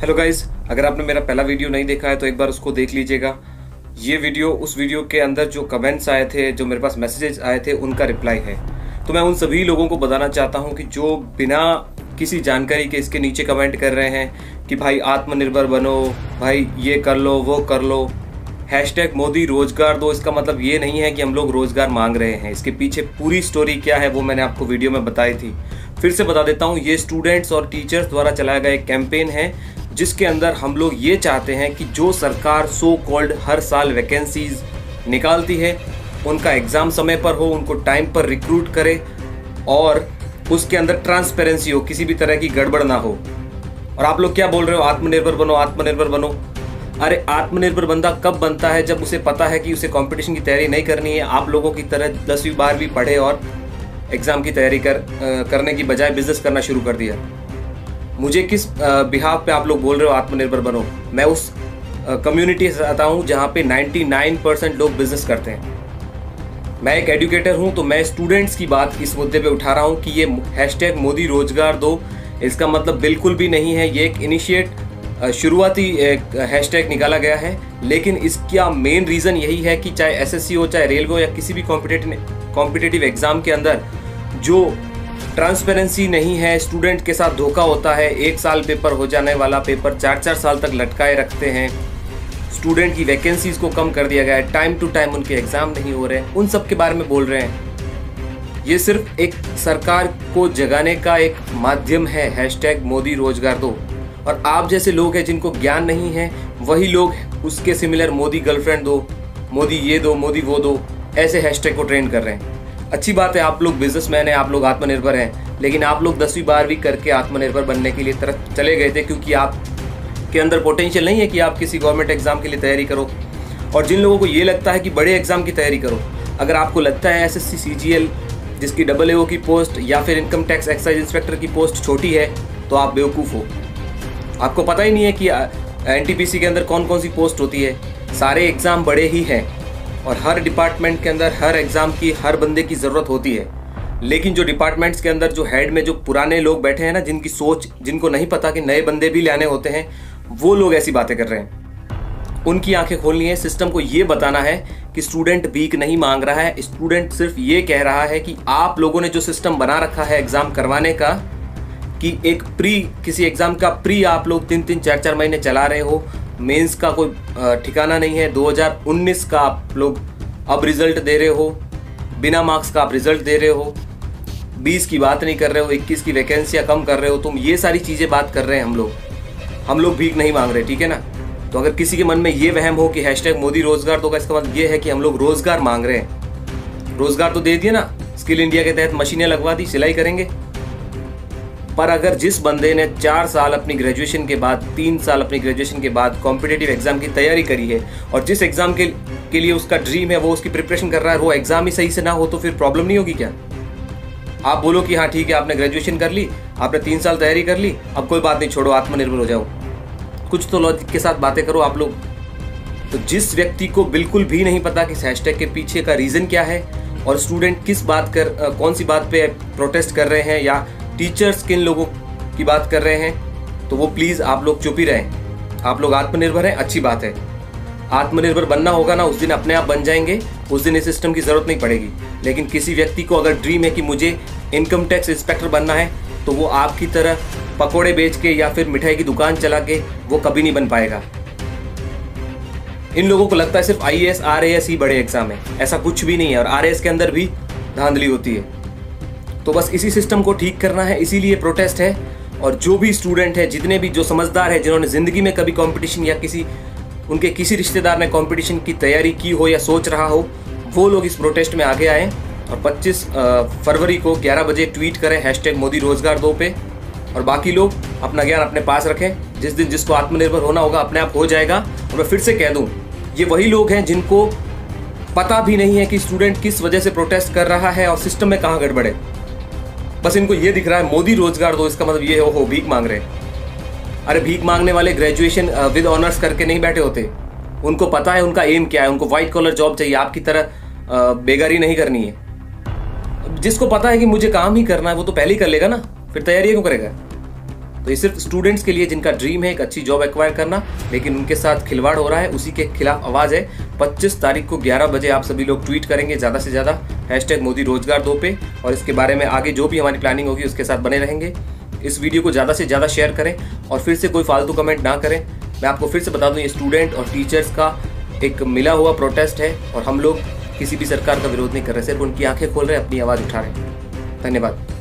Hello guys, अगर आपने मेरा पहला वीडियो नहीं देखा है तो एक बार उसको देख लीजिएगा। ये वीडियो उस वीडियो के अंदर जो कमेंट्स आए थे, जो मेरे पास मैसेजेस आए थे, उनका रिप्लाई है। तो मैं उन सभी लोगों को बताना चाहता हूं कि जो बिना किसी जानकारी के इसके नीचे कमेंट कर रहे हैं कि भाई आत्मनिर्भर बनो, भाई ये कर लो वो कर लो, हैशटैग मोदी रोजगार दो। इसका मतलब ये नहीं है कि हम लोग रोजगार मांग रहे हैं। इसके पीछे पूरी स्टोरी क्या है वो मैंने आपको वीडियो में बताई थी। फिर से बता देता हूँ, ये स्टूडेंट्स और टीचर्स द्वारा चलाया गया एक कैंपेन है जिसके अंदर हम लोग ये चाहते हैं कि जो सरकार सो कॉल्ड हर साल वैकेंसीज निकालती है उनका एग्ज़ाम समय पर हो, उनको टाइम पर रिक्रूट करे और उसके अंदर ट्रांसपेरेंसी हो, किसी भी तरह की गड़बड़ ना हो। और आप लोग क्या बोल रहे हो, आत्मनिर्भर बनो आत्मनिर्भर बनो। अरे आत्मनिर्भर बंदा कब बनता है? जब उसे पता है कि उसे कंपटीशन की तैयारी नहीं करनी है। आप लोगों की तरह 10वीं 12वीं पढ़े और एग्ज़ाम की तैयारी करने की बजाय बिजनेस करना शुरू कर दिया। मुझे किस बिहाफ पे आप लोग बोल रहे हो आत्मनिर्भर बनो? मैं उस कम्युनिटी से आता हूँ जहाँ पे 99% लोग बिजनेस करते हैं। मैं एक एजुकेटर हूँ तो मैं स्टूडेंट्स की बात इस मुद्दे पे उठा रहा हूँ कि ये हैशटैग मोदी रोजगार दो, इसका मतलब बिल्कुल भी नहीं है। ये एक शुरुआती एक हैशटैग निकाला गया है, लेकिन इसका मेन रीज़न यही है कि चाहे एसएससी हो, चाहे रेलवे हो या किसी भी कॉम्पिटिटिव एग्ज़ाम के अंदर जो ट्रांसपेरेंसी नहीं है, स्टूडेंट के साथ धोखा होता है। 1 साल पेपर हो जाने वाला पेपर 4-4 साल तक लटकाए रखते हैं। स्टूडेंट की वैकेंसीज को कम कर दिया गया है, टाइम टू टाइम उनके एग्ज़ाम नहीं हो रहे हैं। उन सब के बारे में बोल रहे हैं। ये सिर्फ एक सरकार को जगाने का एक माध्यम है, हैशटैग मोदी रोजगार दो। और आप जैसे लोग हैं जिनको ज्ञान नहीं है, वही लोग उसके सिमिलर मोदी गर्लफ्रेंड दो, मोदी ये दो, मोदी वो दो, ऐसे हैशटैग को ट्रेंड कर रहे हैं। अच्छी बात है, आप लोग बिजनेसमैन हैं, आप लोग आत्मनिर्भर हैं, लेकिन आप लोग 10वीं 12वीं करके आत्मनिर्भर बनने के लिए तरफ चले गए थे क्योंकि आपके अंदर पोटेंशियल नहीं है कि आप किसी गवर्नमेंट एग्जाम के लिए तैयारी करो। और जिन लोगों को ये लगता है कि बड़े एग्जाम की तैयारी करो, अगर आपको लगता है एसएससी सीजीएल जिसकी AAO की पोस्ट या फिर इनकम टैक्स एक्साइज इंस्पेक्टर की पोस्ट छोटी है तो आप बेवकूफ़ हो। आपको पता ही नहीं है कि एनटीपीसी के अंदर कौन कौन सी पोस्ट होती है। सारे एग्ज़ाम बड़े ही हैं और हर डिपार्टमेंट के अंदर हर एग्ज़ाम की हर बंदे की ज़रूरत होती है। लेकिन जो डिपार्टमेंट्स के अंदर जो हेड में जो पुराने लोग बैठे हैं ना, जिनकी सोच, जिनको नहीं पता कि नए बंदे भी लाने होते हैं, वो लोग ऐसी बातें कर रहे हैं। उनकी आंखें खोलनी है। सिस्टम को ये बताना है कि स्टूडेंट भीख नहीं मांग रहा है। स्टूडेंट सिर्फ ये कह रहा है कि आप लोगों ने जो सिस्टम बना रखा है एग्ज़ाम करवाने का, कि एक किसी एग्ज़ाम का प्री आप लोग 3-3 4-4 महीने चला रहे हो, मेंस का कोई ठिकाना नहीं है। 2019 का आप लोग अब रिजल्ट दे रहे हो, बिना मार्क्स का आप रिजल्ट दे रहे हो, 20 की बात नहीं कर रहे हो, 21 की वैकेंसियाँ कम कर रहे हो। तुम ये सारी चीज़ें बात कर रहे हैं। हम लोग भीख नहीं मांग रहे, ठीक है ना? तो अगर किसी के मन में ये वहम हो कि हैशटैग मोदी रोजगार दो का इसका मतलब ये है कि हम लोग रोजगार मांग रहे हैं। रोजगार तो दे दिए ना, स्किल इंडिया के तहत मशीनें लगवा दी, सिलाई करेंगे। पर अगर जिस बंदे ने 4 साल अपनी ग्रेजुएशन के बाद, 3 साल अपनी ग्रेजुएशन के बाद कॉम्पिटिटिव एग्जाम की तैयारी करी है और जिस एग्जाम के लिए उसका ड्रीम है वो उसकी प्रिपरेशन कर रहा है, वो एग्जाम ही सही से ना हो तो फिर प्रॉब्लम नहीं होगी क्या? आप बोलो कि हाँ ठीक है, आपने ग्रेजुएशन कर ली, आपने 3 साल तैयारी कर ली, अब कोई बात नहीं, छोड़ो, आत्मनिर्भर हो जाओ। कुछ तो लॉजिक के साथ बातें करो आप लोग। तो जिस व्यक्ति को बिल्कुल भी नहीं पता कि हैशटैग के पीछे का रीज़न क्या है और स्टूडेंट किस बात कौन सी बात पे प्रोटेस्ट कर रहे हैं या टीचर्स किन लोगों की बात कर रहे हैं, तो वो प्लीज़ आप लोग चुप ही रहें। आप लोग आत्मनिर्भर हैं, अच्छी बात है। आत्मनिर्भर बनना होगा ना, उस दिन अपने आप बन जाएंगे, उस दिन इस सिस्टम की ज़रूरत नहीं पड़ेगी। लेकिन किसी व्यक्ति को अगर ड्रीम है कि मुझे इनकम टैक्स इंस्पेक्टर बनना है, तो वो आपकी तरह पकोड़े बेच के या फिर मिठाई की दुकान चला के वो कभी नहीं बन पाएगा। इन लोगों को लगता है सिर्फ IAS RAS ही बड़े एग्जाम है। ऐसा कुछ भी नहीं है और RAS के अंदर भी धांधली होती है। तो बस इसी सिस्टम को ठीक करना है, इसीलिए प्रोटेस्ट है। और जो भी स्टूडेंट है, जितने भी जो समझदार है, जिन्होंने ज़िंदगी में कभी कंपटीशन या उनके किसी रिश्तेदार ने कंपटीशन की तैयारी की हो या सोच रहा हो, वो लोग इस प्रोटेस्ट में आगे आएँ और 25 फरवरी को 11 बजे ट्वीट करें हैशटैग मोदी रोजगार दो पे। और बाकी लोग अपना ज्ञान अपने पास रखें। जिस दिन जिसको आत्मनिर्भर होना होगा अपने आप हो जाएगा। और मैं फिर से कह दूँ, ये वही लोग हैं जिनको पता भी नहीं है कि स्टूडेंट किस वजह से प्रोटेस्ट कर रहा है और सिस्टम में कहाँ गड़बड़ है। बस इनको ये दिख रहा है मोदी रोजगार दो, इसका मतलब ये हो भीख मांग रहे हैं। अरे भीख मांगने वाले ग्रेजुएशन विद ऑनर्स करके नहीं बैठे होते। उनको पता है उनका एम क्या है। उनको व्हाइट कॉलर जॉब चाहिए, आपकी तरह बेगारी नहीं करनी है। जिसको पता है कि मुझे काम ही करना है वो तो पहले ही कर लेगा ना, फिर तैयारी क्यों करेगा? तो ये सिर्फ स्टूडेंट्स के लिए जिनका ड्रीम है एक अच्छी जॉब एक्वायर करना, लेकिन उनके साथ खिलवाड़ हो रहा है, उसी के खिलाफ आवाज़ है। 25 तारीख को 11 बजे आप सभी लोग ट्वीट करेंगे ज़्यादा से ज़्यादा #मोदी रोजगार दो पे, और इसके बारे में आगे जो भी हमारी प्लानिंग होगी उसके साथ बने रहेंगे। इस वीडियो को ज़्यादा से ज़्यादा शेयर करें और फिर से कोई फालतू कमेंट ना करें। मैं आपको फिर से बता दूं, ये स्टूडेंट और टीचर्स का एक मिला हुआ प्रोटेस्ट है और हम लोग किसी भी सरकार का विरोध नहीं कर रहे, सिर्फ उनकी आंखें खोल रहे हैं, अपनी आवाज़ उठा रहे हैं। धन्यवाद।